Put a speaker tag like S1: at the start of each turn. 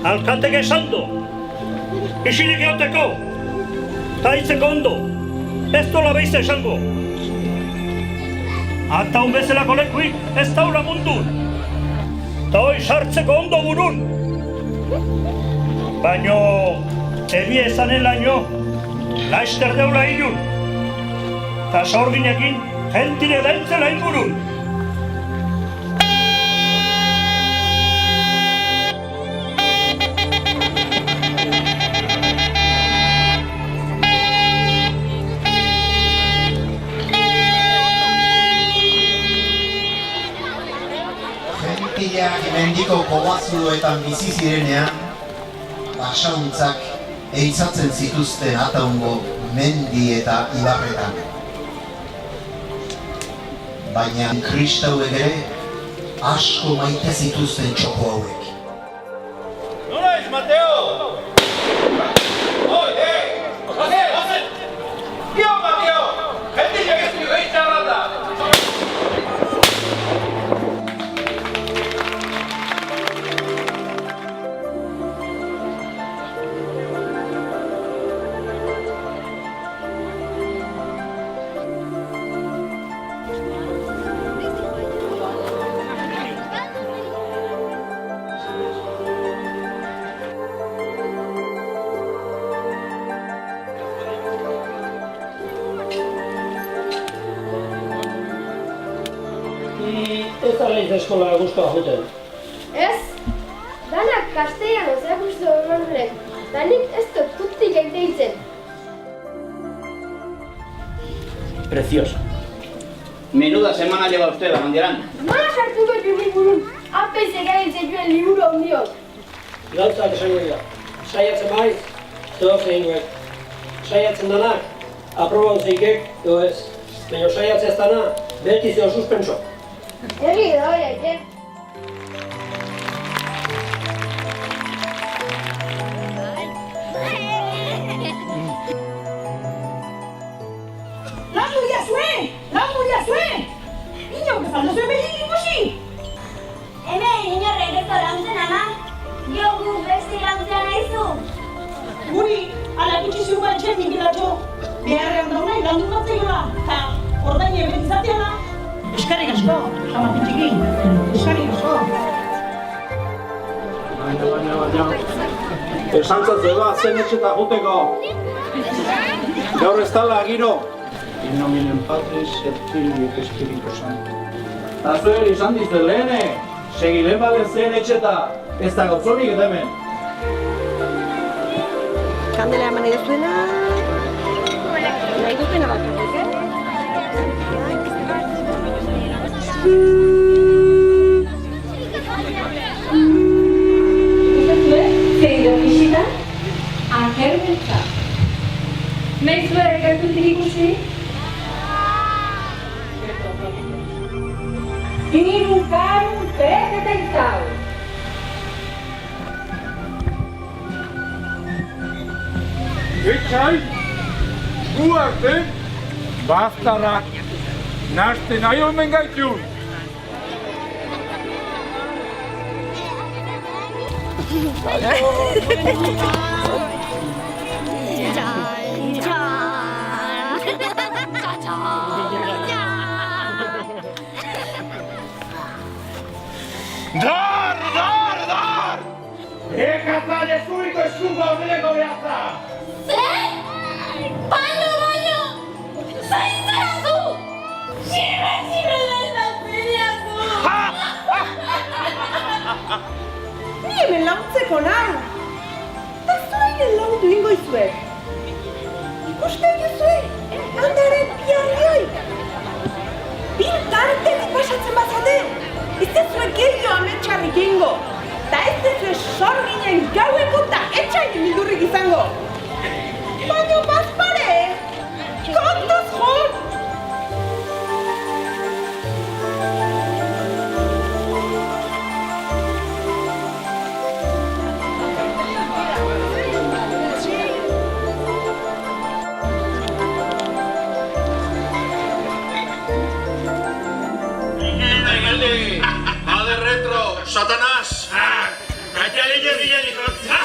S1: alkatek esan du. Isilik eoteko. Ta hitzeko ondo. Ez dola behiz esango. Ata un bezalako lekuik ez daula mundun. Ta hoi sartzeko ondo burun. Baino, ebi ezanen laino, laizter deula ilun. Ta sorginekin, jentire daintzela ingurun.
S2: Mendiko kobazuloetan bizi zirenean, basauntzak ehizatzen zituzten ataungo mendi eta ibarretan. Baina kristauek ere asko maite zituzten txoko hauek.
S3: Nola ez, Mateo? Oi, Jose! Bio, Mateo! Jentik egezu gehitzarra da!
S4: Ez da lehiz eskola guztua juten.
S5: Ez? Danak kastellanoz erakustu horrek. Danik ez dut tutik egiteitzen.
S6: Preciosa. Menuda semana lleva usted, Lamandiarán.
S5: Nola sartuko curriculum? Apez egabiltzen duen liburu handiok.
S4: Gauzak esango dira. Saiatzen maiz, zoaz egingoek. Saiatzen danak, aproba ontzeikek, edo ez. Baina saiatzea ez dana, bertizio suspenso.
S5: Egi da horiek,
S7: Landu diazue! Inok ez aldo zuen behin ikusi!
S8: Hemen inorrek ez da lantzen ama, jo guk beste lantzea nahizu.
S7: Guri, ala gutxi ziur bat etxen ninkilatxo. Beharrean daunai landu natzeiola, eta ordain ebet izateala. Eskarrik asko, jamatitxiki. Eskarrik asko.
S3: Esantzatze ba, zen etxeta joteko. Gaur ez tala, giro.
S6: In nominem Patris et Filii et Spiritus Sancti.
S3: Ta zuer izan dizte lehene, segilen balen zen etxeta, ez da gauzonik eta hemen.
S7: Kandela eman edezuela. Nahi dutena bakarrik,
S5: Zeiro bisita, Anger beltza. Mezua egertutik ikusi? Hiru karun eta izau.
S3: Etxai, gu arte, baztarrak, naste nahi omen gaitu. Dar! Ekatzale zuriko eskuko honeleko behatza!
S8: Baino! Zaintzera zu! Xime lehenatzen
S7: Ni hemen laguntzeko nahi! Eta zuainen lagundu ingo izue! Ikuste egizue! Handaren biarrioi! Biltartetik pasatzen bazate! Ez ez zuen gehiago ametxarrik ingo! Ta ez ez zuen sorginen gaueko eta etxainen bildurrik izango! Baina bazpare! Kontuz jol!
S3: Satanás! Cállale
S1: bilarik jartzen.